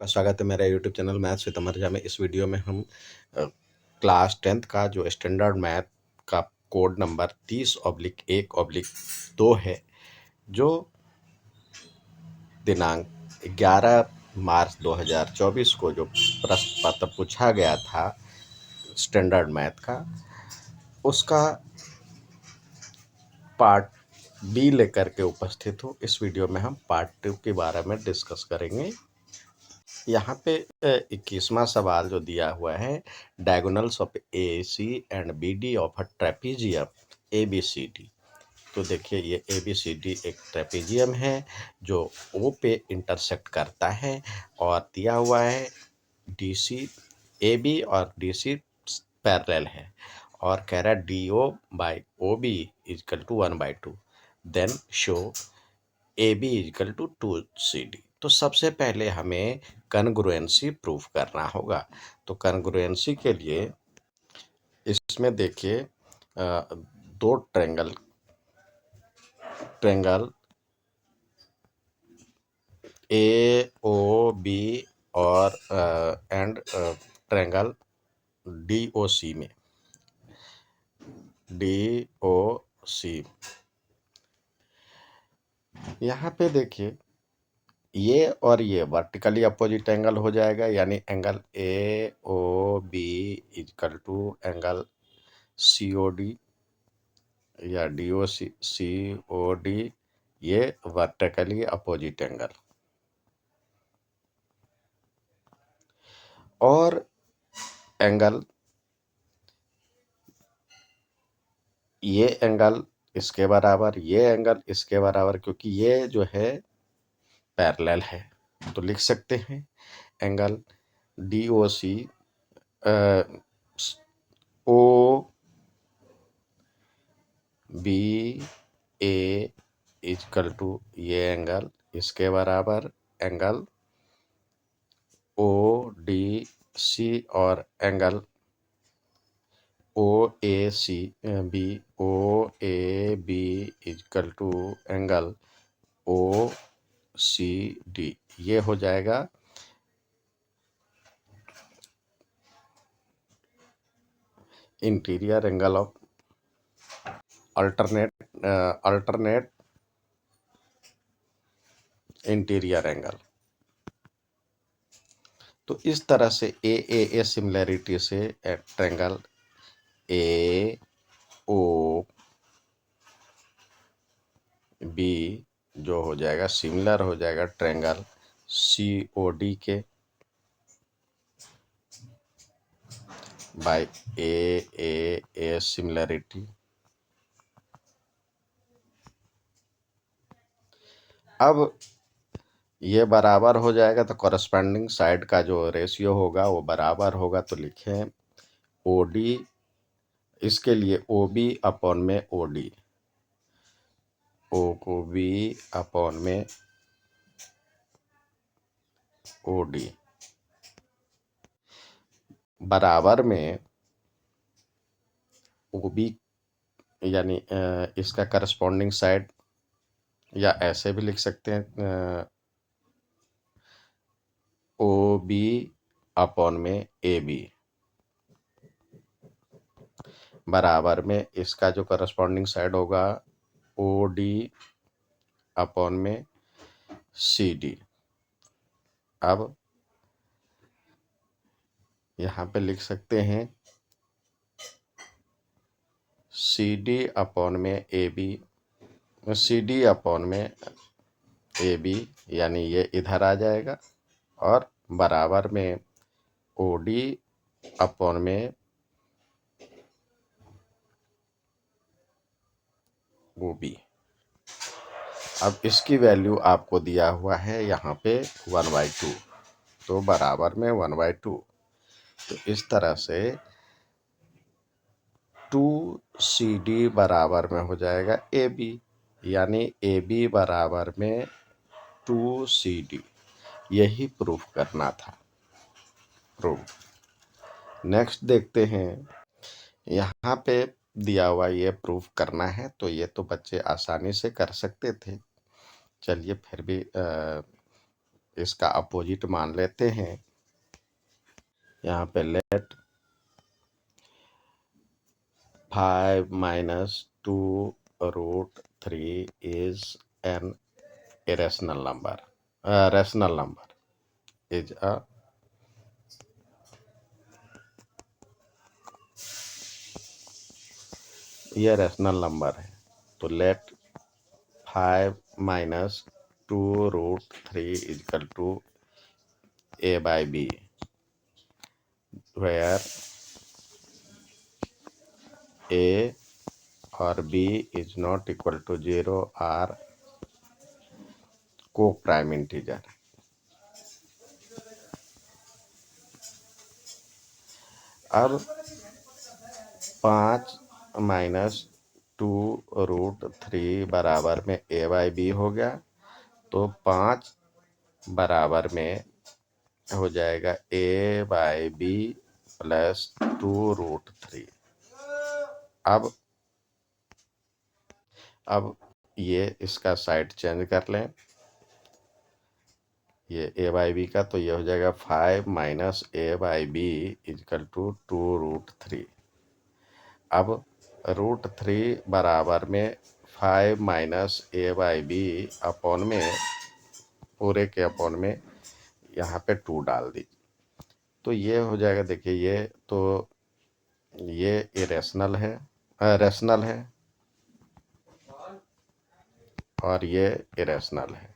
आपका स्वागत है मेरा YouTube channel maths with Amarja में। इस वीडियो में हम क्लास 10th का जो स्टैंडर्ड मैथ का कोड नंबर 30/1/2 है, जो दिनांक 11 मार्च 2024 को जो प्रश्न पत्र पूछा गया था स्टैंडर्ड मैथ का, उसका पार्ट बी लेकर के उपस्थित हूँ। इस वीडियो में हम पार्ट 2 के बारे में डिस्कस करेंगे। यहाँ पे 21वां सवाल जो दिया हुआ है, diagonals of A C and B D of a trapezium A B C D. तो देखिए, ये ए बी सी डी एक ट्रेपीजियम है जो ओ पे इंटरसेक्ट करता है और दिया हुआ है डी सी ए बी और डी सी पैरेलल है और कह रहा है D O by O B is equal to 1/2। Then show A B is equal to 2CD। तो सबसे पहले हमें कन्ग्रुएंसी प्रूफ करना होगा। तो कन्ग्रुएंसी के लिए इसमें देखिए दो ट्रेंगल ए ओ बी और एंड ट्रेंगल डी ओ सी में यहाँ पे देखिए, ये और ये वर्टिकली अपोजिट एंगल हो जाएगा, यानी angle A O B is equal to angle C O D या D O C O D, ये वर्टिकली अपोजिट एंगल। और एंगल, ये एंगल इसके बराबर, ये एंगल इसके बराबर, क्योंकि ये जो है पैरेलल है। तो लिख सकते हैं angle D O C O B A is equal to ये एंगल इसके बराबर एंगल ओ डी सी और angle O A C B O A B is equal to angle O C D. ये हो जाएगा interior angle of alternate interior angle. तो इस तरह से ए सिमिलैरिटी से ट्रेंगल ए ओ बी जो हो जाएगा सिमिलर हो जाएगा ट्रेंगल सी ओ डी के बाय ए सिमिलैरिटी। अब ये बराबर हो जाएगा तो कॉरस्पॉन्डिंग साइड का जो रेशियो होगा वो बराबर होगा। तो लिखें ओ डी, इसके लिए ओ बी अपॉन में ओ डी, ओ को बी अपॉन में ओ डी बराबर में ओ बी, यानी इसका करस्पॉन्डिंग साइड, या ऐसे भी लिख सकते हैं ओ बी अपॉन में ए बी बराबर में इसका जो करस्पॉन्डिंग साइड होगा ओ डी अपॉन में सी डी। अब यहाँ पे लिख सकते हैं सी डी अपॉन में A B, C D upon में ए बी, यानी ये इधर आ जाएगा, और बराबर में ओ डी अपॉन में ओ बी। अब इसकी वैल्यू आपको दिया हुआ है यहाँ पे 1/2, तो बराबर में 1/2। तो इस तरह से 2CD बराबर में हो जाएगा ए बी, यानी ए बी बराबर में 2CD। यही प्रूफ करना था। प्रूफ। नेक्स्ट देखते हैं, यहाँ पे दिया हुआ ये प्रूफ करना है, तो ये तो बच्चे आसानी से कर सकते थे। चलिए फिर भी इसका अपोजिट मान लेते हैं। यहाँ पे late 5 minus 2 root 3 is an irrational number. Rational number is a ये रैशनल नंबर है। तो late 5 minus 2 root 3 is equal to a by b, where a or b is not equal to 0 or co-prime integer। अब 5 minus 2 root 3 बराबर में a by b हो गया। तो 5 बराबर में हो जाएगा a by b plus 2 root 3। अब ये इसका साइड चेंज कर लें, ये a by b का, तो ये हो जाएगा 5 minus a by b is equal to 2 root 3। अब √3 बराबर में 5 minus a by b upon में पूरे के अपॉन में यहाँ पे 2 डाल दी। तो ये हो जाएगा, देखिए ये तो ये इरेशनल है, रैशनल है और ये इरेशनल है,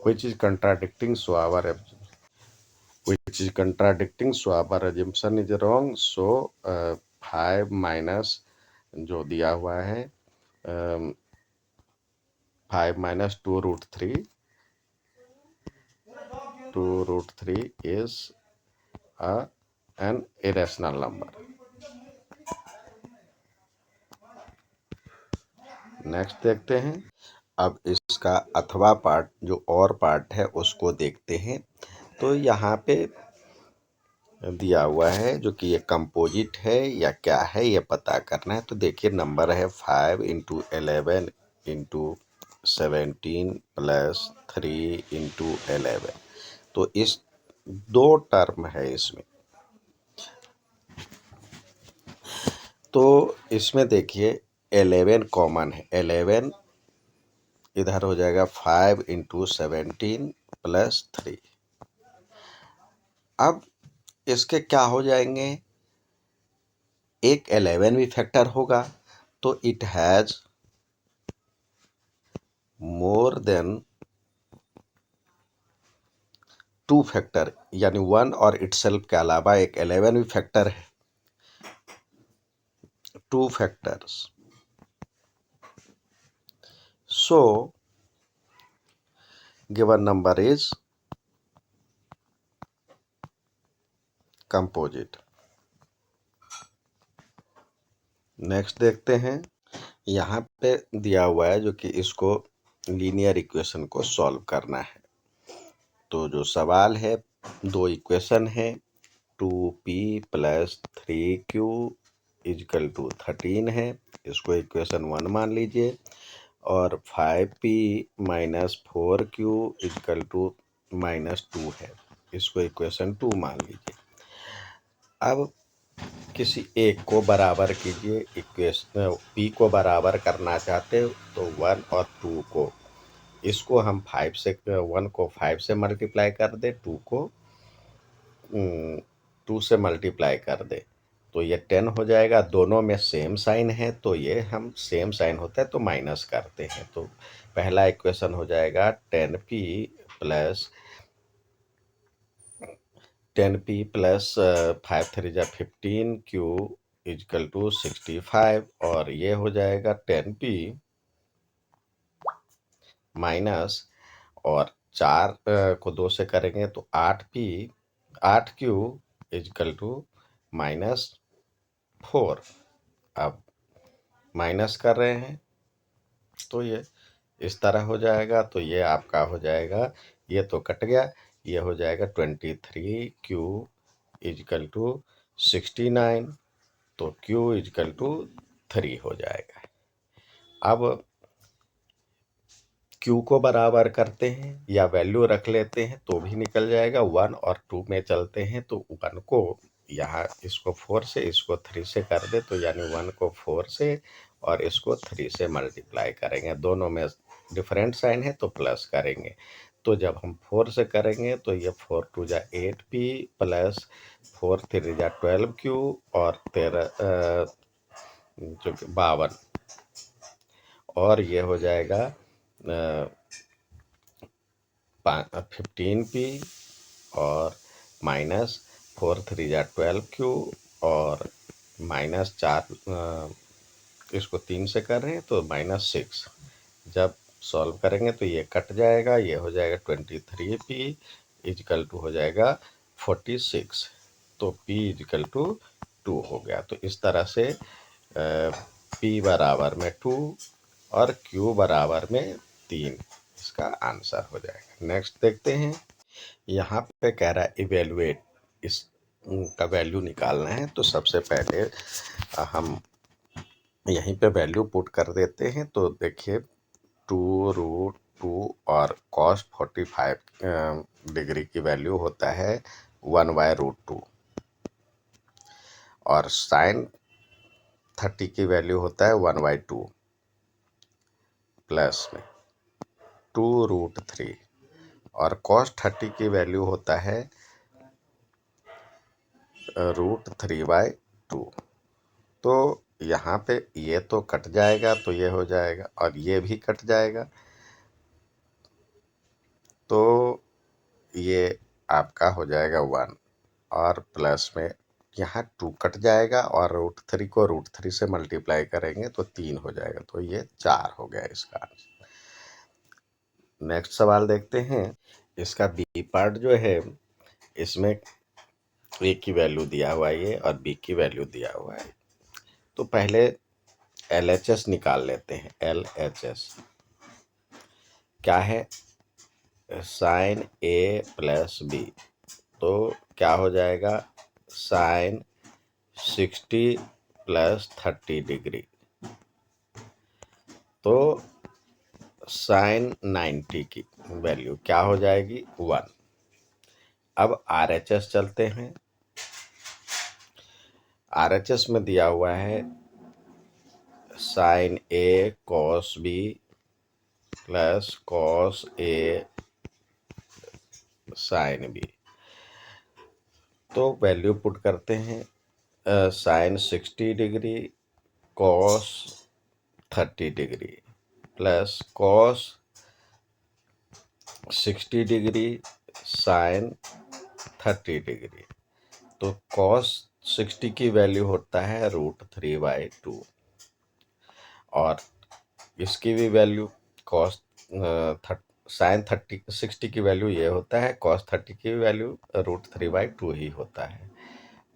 which is contradicting, so our assumption is wrong। so 5 minus जो दिया हुआ है 5 minus 2 root 3 is an irrational number। Next देखते हैं। अब इसका अथवा पार्ट जो और पार्ट है उसको देखते हैं। तो यहाँ पे दिया हुआ है जो कि ये कंपोजिट है या क्या है ये पता करना है। तो देखिए नंबर है 5 × 11 × 17 प्लस 3 × 11। तो इस दो टर्म है इसमें। तो इसमें देखिए 11 कॉमन है, 11 इधर हो जाएगा 5 × 17 प्लस 3। अब इसके क्या हो जाएंगे, एक 11 भी फैक्टर होगा तो it has more than 2 factor, यानी 1 और इटसेल्फ के अलावा एक 11 भी फैक्टर है, 2 factors. So given number is composite. Next देखते हैं। यहाँ पे दिया हुआ है जो कि इसको लीनियर इक्वेशन को सॉल्व करना है। तो जो सवाल है, दो इक्वेशन है, 2p + 3q = 13 है, इसको इक्वेशन 1 मान लीजिए। और 5p - 4q = -2 है, इसको इक्वेशन 2 मान लीजिए। अब किसी एक को बराबर कीजिए, इक्वेशन p को बराबर करना चाहते हो तो 1 और 2 को, इसको हम 5 से 1 को 5 से मल्टीप्लाई कर दे, 2 को 2 से मल्टीप्लाई कर दे तो ये 10 हो जाएगा। दोनों में सेम साइन है तो ये हम सेम साइन होता है तो माइनस करते हैं। तो पहला इक्वेशन हो जाएगा 10p + 5 3 = 15, q = 65। और ये हो जाएगा 10p माइनस, और 4 को 2 से करेंगे तो 8q = -4। अब माइनस कर रहे हैं तो ये इस तरह हो जाएगा। तो ये आपका हो जाएगा, ये तो कट गया, ये हो जाएगा 23q = 69। तो q = 3 हो जाएगा। अब क्यू को बराबर करते हैं या वैल्यू रख लेते हैं तो भी निकल जाएगा। 1 और 2 में चलते हैं तो 1 को यहाँ इसको 4 से इसको 3 से कर दे तो यानी 1 को 4 से और इसको 3 से मल्टीप्लाई करेंगे। दोनों में डिफरेंट साइन है तो प्लस करेंगे। तो जब हम 4 से करेंगे तो ये 4 2 जा 8p प्लस 4 3 जा 12q और 13 जो 52 और ये हो जाएगा 15p और माइनस 4 3 जा 12q और माइनस 4 इसको 3 से कर रहे हैं तो -6। जब सॉल्व करेंगे तो ये कट जाएगा, ये हो जाएगा 23p इजकल टू हो जाएगा 46। तो p इजकल टू 2 हो गया। तो इस तरह से p बराबर में 2 और q बराबर में 3 इसका आंसर हो जाएगा। नेक्स्ट देखते हैं। यहाँ पे कह रहा है इवेलुएट, इस का वैल्यू निकालना है। तो सबसे पहले हम यहीं पे वैल्यू पुट कर देते हैं। तो देखिए 2√2 और cos 45 डिग्री की वैल्यू होता है 1/√2 और sin 30 की वैल्यू होता है 1/2 प्लस में 2√3 और cos 30 की वैल्यू होता है √3/2। तो यहाँ पे ये तो कट जाएगा तो ये हो जाएगा और ये भी कट जाएगा तो ये आपका हो जाएगा 1 और प्लस में यहाँ 2 कट जाएगा और √3 को √3 से मल्टीप्लाई करेंगे तो 3 हो जाएगा। तो ये 4 हो गया इसका आंसर। नेक्स्ट सवाल देखते हैं। इसका बी पार्ट जो है इसमें ए की वैल्यू दिया हुआ है ये और बी की वैल्यू दिया हुआ है। तो पहले LHS निकाल लेते हैं। LHS क्या है? साइन ए प्लस बी। तो क्या हो जाएगा? साइन 60 प्लस 30 डिग्री तो साइन 90 की वैल्यू क्या हो जाएगी? 1। अब RHS चलते हैं। RHS में दिया हुआ है sine A cos B plus cos A sine B. तो वैल्यू पुट करते हैं। Sine 60 degree cos 30 degree plus cos 60 degree sine 30 degree. तो कॉस 60 की वैल्यू होता है √3/2 और इसकी भी वैल्यू कॉस साइन 60 की वैल्यू ये होता है, कॉस 30 की वैल्यू √3/2 ही होता है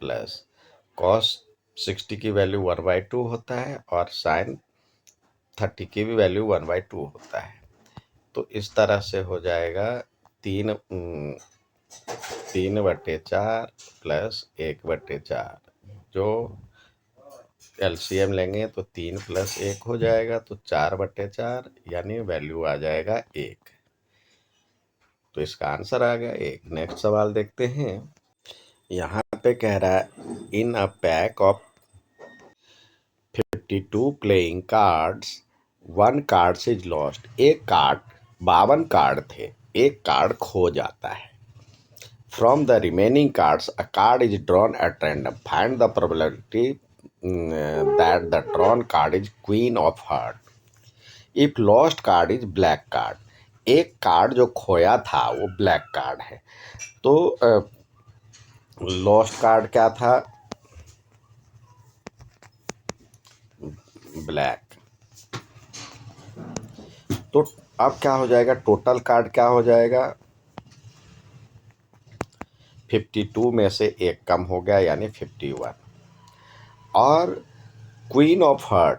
प्लस कॉस 60 की वैल्यू 1/2 होता है और साइन 30 की भी वैल्यू 1/2 होता है। तो इस तरह से हो जाएगा 3/4 प्लस 1/4 जो LCM लेंगे तो 3 + 1 हो जाएगा तो 4/4 यानी वैल्यू आ जाएगा 1। तो इसका आंसर आ गया 1। नेक्स्ट सवाल देखते हैं। यहाँ पे कह रहा है in a pack of 52 playing cards 1 card is lost. एक कार्ड 52 कार्ड थे, एक कार्ड खो जाता है। From the remaining cards, a card is drawn at random. Find the probability that the drawn card is Queen of Heart. If lost card is black card. एक card जो खोया था वो ब्लैक कार्ड है। तो लॉस्ट कार्ड क्या था? Black. तो अब क्या हो जाएगा? टोटल कार्ड क्या हो जाएगा? 52 में से एक कम हो गया यानी 51 और क्वीन ऑफ हार्ट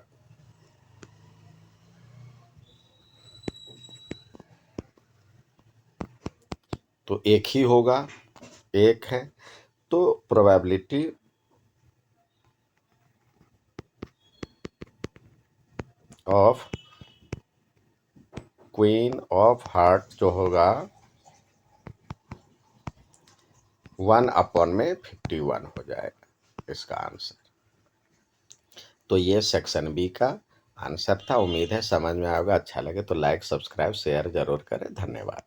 तो एक ही होगा, एक है। तो probability of queen of heart जो होगा 1/51 हो जाएगा इसका आंसर। तो ये सेक्शन बी का आंसर था। उम्मीद है समझ में आएगा। अच्छा लगे तो लाइक, सब्सक्राइब, शेयर जरूर करें। धन्यवाद।